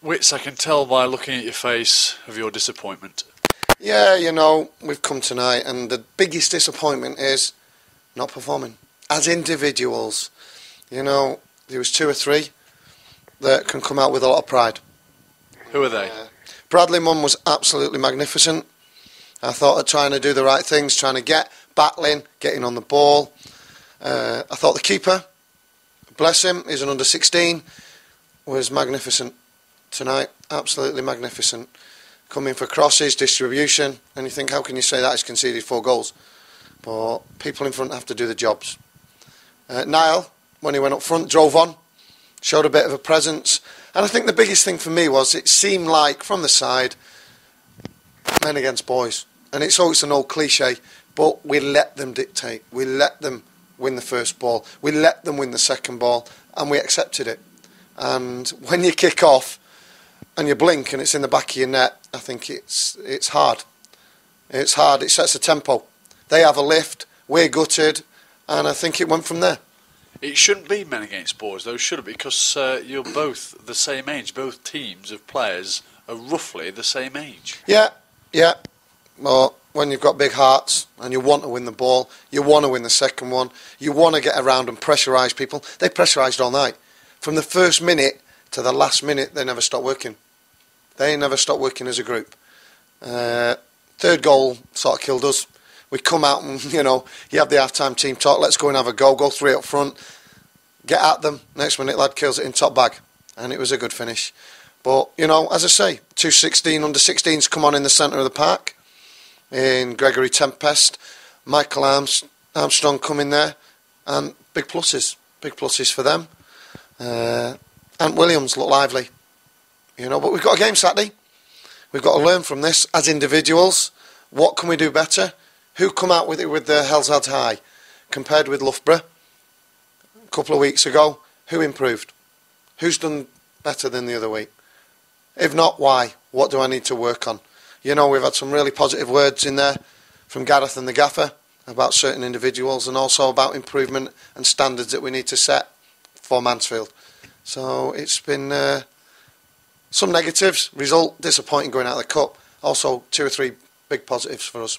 Wits, I can tell by looking at your face of your disappointment. Yeah, we've come tonight, and the biggest disappointment is not performing. As individuals, there was 2 or 3 that can come out with a lot of pride. Who are they? Bradley Munn was absolutely magnificent. I thought of trying to do the right things, trying to battling, getting on the ball. I thought the keeper, bless him, he's an under-16, was magnificent tonight, absolutely magnificent. Coming for crosses, distribution, and you think, how can you say that? He's conceded 4 goals. But people in front have to do the jobs. Niall, when he went up front, drove on, showed a bit of a presence. And I think the biggest thing for me was it seemed like, from the side, men against boys. And it's always an old cliche, but we let them dictate. We let them win the first ball. We let them win the second ball, and we accepted it. And when you kick off and you blink and it's in the back of your net, I think it's hard. It's hard. It sets a tempo. They have a lift, we're gutted, and I think it went from there. It shouldn't be men against boys, though, should it? Because you're both the same age. Both teams of players are roughly the same age. Yeah. Well, when you've got big hearts and you want to win the ball, you want to win the second one, you want to get around and pressurise people. They pressurised all night. From the first minute to the last minute, they never stopped working. They never stopped working as a group. Third goal sort of killed us. We come out and, you have the half-time team talk, let's go and have a go 3 up front, get at them. Next minute, lad kills it in top bag. And it was a good finish. But, as I say, 2 under-16s come on in the centre of the park. In Gregory Tempest, Michael Armstrong come in there. And big pluses for them. Ant Williams looked lively. But we've got a game Saturday. We've got to learn from this as individuals. What can we do better? Who come out with it with the Hell's Head High compared with Loughborough a couple of weeks ago? Who improved? Who's done better than the other week? If not, why? What do I need to work on? We've had some really positive words in there from Gareth and the gaffer about certain individuals and also about improvement and standards that we need to set for Mansfield. So it's been some negatives. Result, disappointing going out of the cup. Also 2 or 3 big positives for us.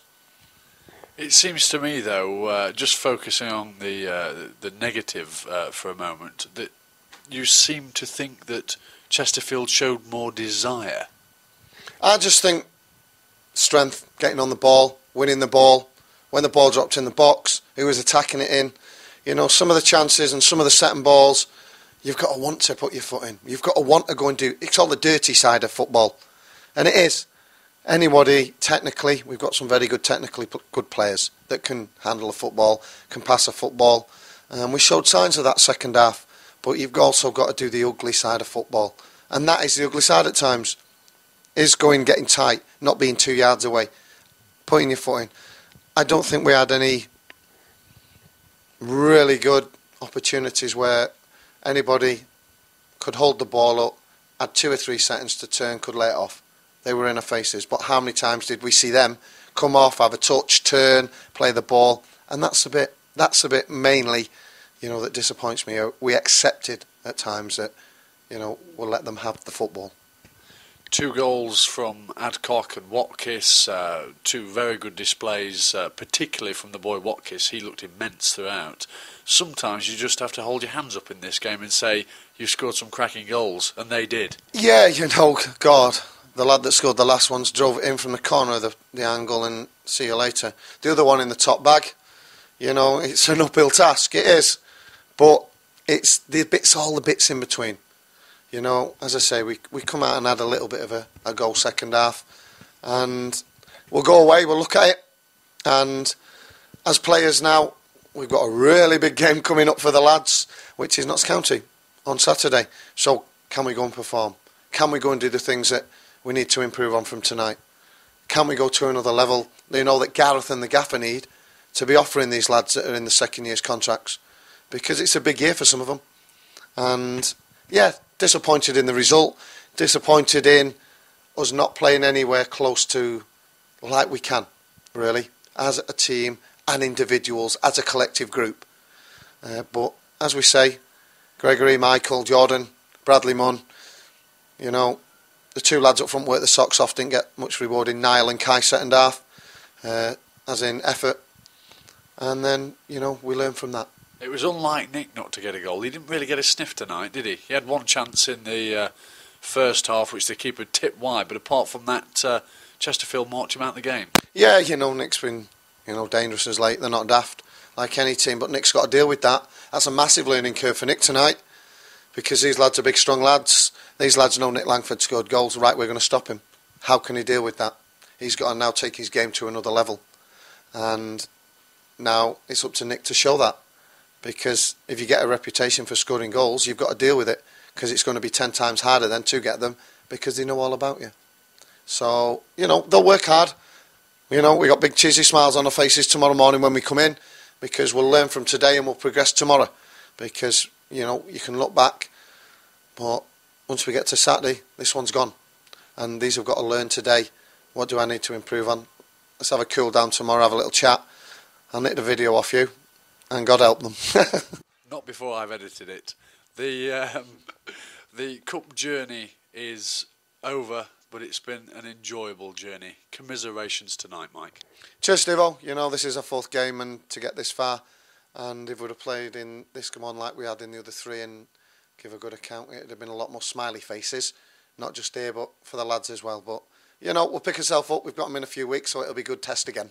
It seems to me, though, just focusing on the negative for a moment, that you seem to think that Chesterfield showed more desire. I just think strength, getting on the ball, winning the ball, when the ball dropped in the box, who was attacking it in. Some of the chances and some of the setting balls, you've got to want to put your foot in. You've got to want to go and do. It's all the dirty side of football. And it is. Anybody, technically, we've got some very good technically good players that can handle a football, can pass a football. We showed signs of that second half, but you've also got to do the ugly side of football. And that is the ugly side at times, is getting tight, not being 2 yards away, putting your foot in. I don't think we had any really good opportunities where anybody could hold the ball up, had 2 or 3 seconds to turn, could lay it off. They were in our faces, but how many times did we see them come off, have a touch, turn, play the ball? And that's a bit mainly, that disappoints me. We accepted at times that, we'll let them have the football. 2 goals from Adcock and Watkis, 2 very good displays, particularly from the boy Watkis. He looked immense throughout. Sometimes you just have to hold your hands up in this game and say, you scored some cracking goals, and they did. Yeah, God. The lad that scored the last ones drove it in from the corner of the angle and see you later. The other one in the top bag, it's an uphill task, it is. But it's all the bits in between. As I say, we come out and had a little bit of a goal second half. And we'll go away, we'll look at it. And as players now, we've got a really big game coming up for the lads, which is Notts County on Saturday. So can we go and perform? Can we go and do the things that we need to improve on from tonight? Can we go to another level, that Gareth and the gaffer need to be offering these lads that are in the second year's contracts? Because it's a big year for some of them. And, disappointed in the result, disappointed in us not playing anywhere close to like we can, really, as a team and individuals, as a collective group. But, as we say, Gregory, Michael, Jordan, Bradley Munn, the two lads up front worked the socks off, didn't get much reward in Niall and Kai second half, as in effort. And then, you know, we learned from that. It was unlike Nick not to get a goal. He didn't really get a sniff tonight, did he? He had one chance in the first half, which the keeper tipped wide, but apart from that, Chesterfield marked him out of the game. Yeah, you know, Nick's been, you know, dangerous as late. They're not daft, like any team, but Nick's got to deal with that. That's a massive learning curve for Nick tonight, because these lads are big, strong lads. These lads know Nick Langford scored goals. Right, we're going to stop him. How can he deal with that? He's got to now take his game to another level. And now it's up to Nick to show that. Because if you get a reputation for scoring goals, you've got to deal with it, because it's going to be 10 times harder then to get them, because they know all about you. So, you know, they'll work hard. You know, we got big cheesy smiles on our faces tomorrow morning when we come in, because we'll learn from today and we'll progress tomorrow. Because, you know, you can look back, but once we get to Saturday, this one's gone. And these have got to learn today. What do I need to improve on? Let's have a cool down tomorrow, have a little chat. I'll nick the video off you. And God help them. Not before I've edited it. The cup journey is over, but it's been an enjoyable journey. Commiserations tonight, Mike. Cheers, Steve-O. You know, this is our 4th game, and to get this far, and if we'd have played in this come on like we had in the other 3 and give a good account, it would have been a lot more smiley faces, not just here, but for the lads as well. But, you know, we'll pick ourselves up. We've got them in a few weeks, so it'll be a good test again.